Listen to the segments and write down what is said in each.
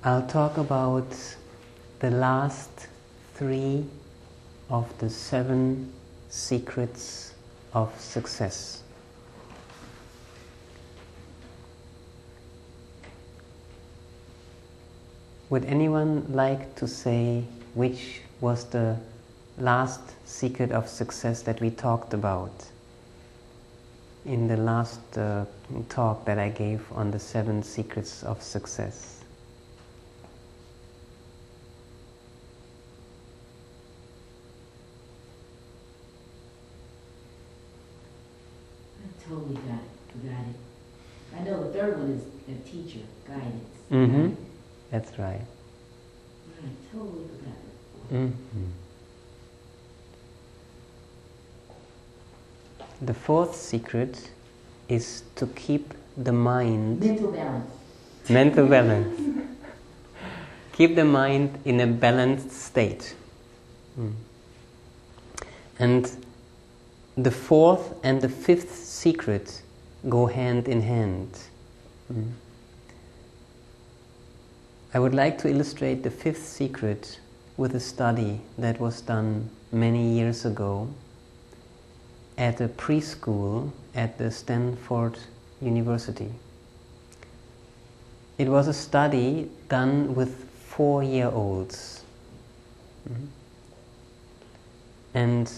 I'll talk about the last 3 of the 7 secrets of success. Would anyone like to say which was the last secret of success that we talked about in the last talk that I gave on the 7 secrets of success? I totally forgot it. I know the 3rd one is a teacher, guidance. Mm-hmm. Right? That's right. I totally forgot it. Mm-hmm. The 4th secret is to keep the mind... Mental balance. Mental balance. Keep the mind in a balanced state. And the 4th and the 5th secret go hand in hand. I would like to illustrate the 5th secret with a study that was done many years ago at a preschool at the Stanford University. It was a study done with 4-year-olds. And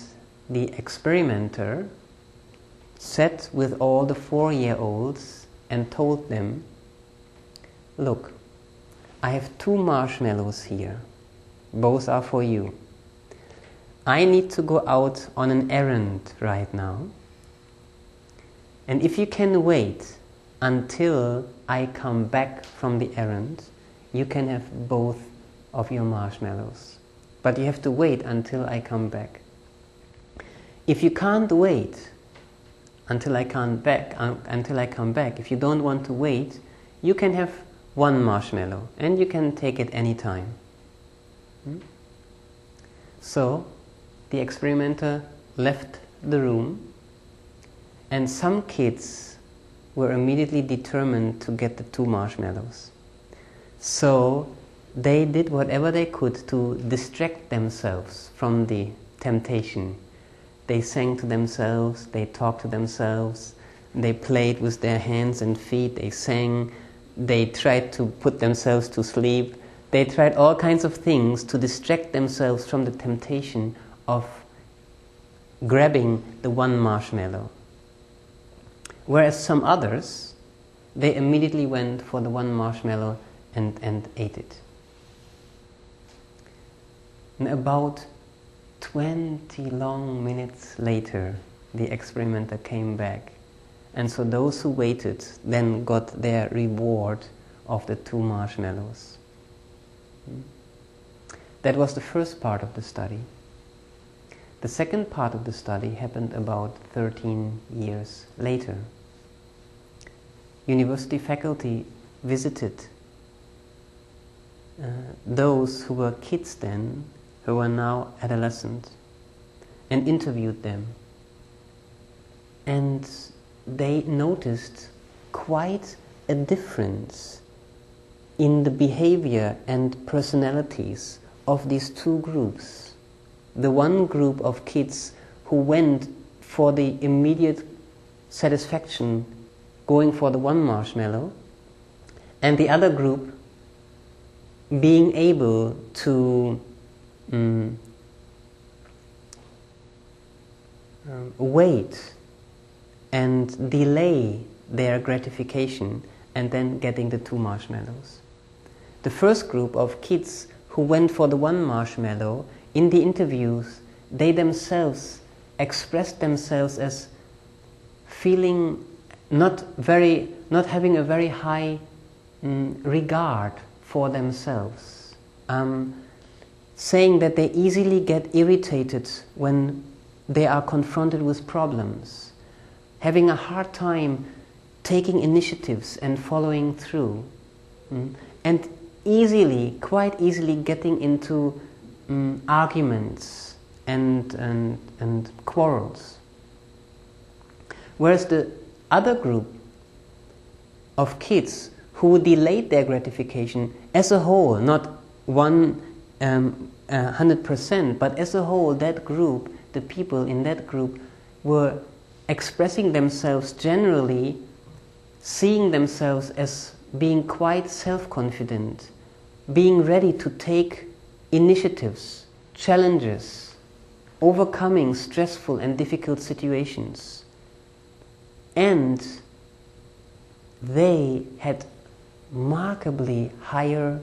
the experimenter sat with all the 4-year-olds and told them, "Look, I have 2 marshmallows here. Both are for you. I need to go out on an errand right now. And if you can wait until I come back from the errand, you can have both of your marshmallows. But you have to wait until I come back. If you can't wait until I come back, if you don't want to wait, you can have 1 marshmallow and you can take it any time." So the experimenter left the room, and some kids were immediately determined to get the 2 marshmallows. So they did whatever they could to distract themselves from the temptation. They sang to themselves, they talked to themselves, they played with their hands and feet, they sang, they tried to put themselves to sleep. They tried all kinds of things to distract themselves from the temptation of grabbing the 1 marshmallow. Whereas some others, they immediately went for the 1 marshmallow and ate it. And about 20 long minutes later, the experimenter came back. And so those who waited then got their reward of the 2 marshmallows. That was the first part of the study. The second part of the study happened about 13 years later. University faculty visited those who were kids then, who are now adolescent, and interviewed them. And they noticed quite a difference in the behavior and personalities of these 2 groups. The one group of kids who went for the immediate satisfaction, going for the 1 marshmallow, and the other group being able to wait and delay their gratification and then getting the 2 marshmallows. The first group of kids who went for the 1 marshmallow, in the interviews, they themselves expressed themselves as feeling not having a very high regard for themselves, saying that they easily get irritated when they are confronted with problems, having a hard time taking initiatives and following through, and quite easily getting into arguments and quarrels. Whereas the other group of kids who delayed their gratification as a whole, not 100%, but as a whole, that group, the people in that group were expressing themselves generally, seeing themselves as being quite self-confident, being ready to take initiatives, challenges, overcoming stressful and difficult situations. And they had markedly higher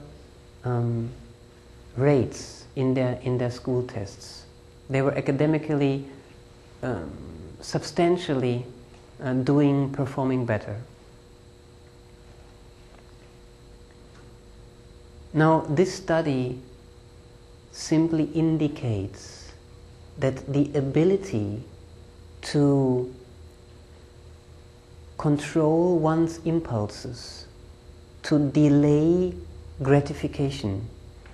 rates in their school tests. They were academically substantially performing better. Now, this study simply indicates that the ability to control one's impulses, to delay gratification,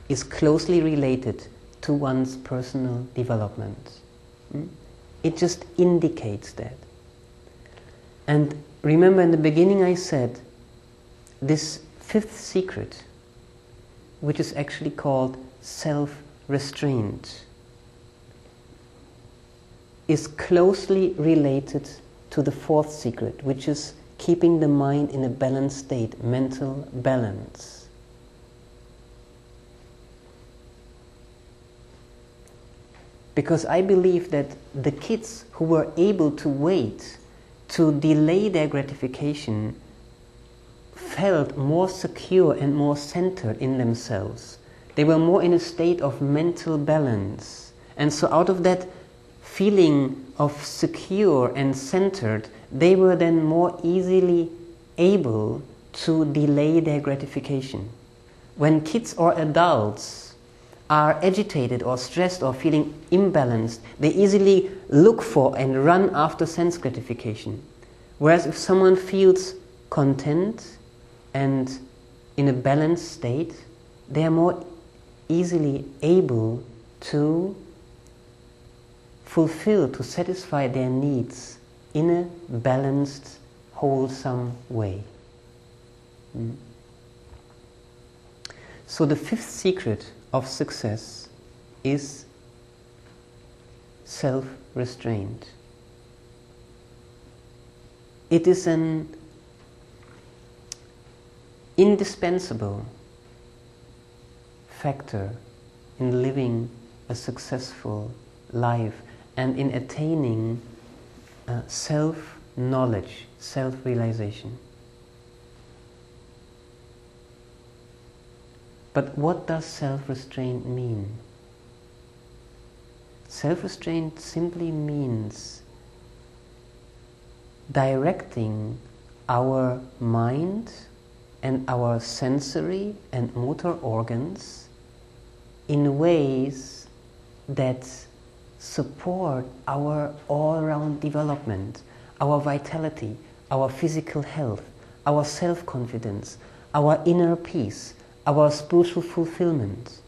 is closely related to one's personal development. It just indicates that. And remember, in the beginning I said this fifth secret, which is actually called self-restraint, is closely related to the fourth secret, which is keeping the mind in a balanced state, mental balance. Because I believe that the kids who were able to wait, to delay their gratification, felt more secure and more centered in themselves. They were more in a state of mental balance. And so out of that feeling of secure and centered, they were then more easily able to delay their gratification. When kids or adults are agitated or stressed or feeling imbalanced, they easily look for and run after sense gratification. Whereas if someone feels content and in a balanced state, they are more easily able to fulfill, to satisfy their needs in a balanced, wholesome way. So the fifth secret of success is self-restraint. It is an indispensable factor in living a successful life and in attaining self-knowledge, self-realization. But what does self-restraint mean? Self-restraint simply means directing our mind and our sensory and motor organs in ways that support our all-round development, our vitality, our physical health, our self-confidence, our inner peace, our spiritual fulfillment.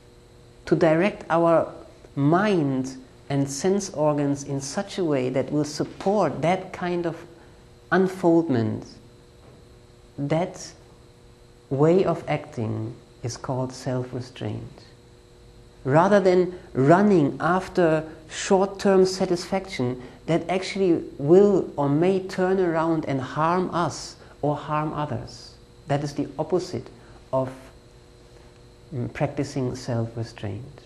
To direct our mind and sense organs in such a way that will support that kind of unfoldment, that way of acting is called self-restraint. Rather than running after short-term satisfaction that actually will or may turn around and harm us or harm others. That is the opposite of practicing self-restraint.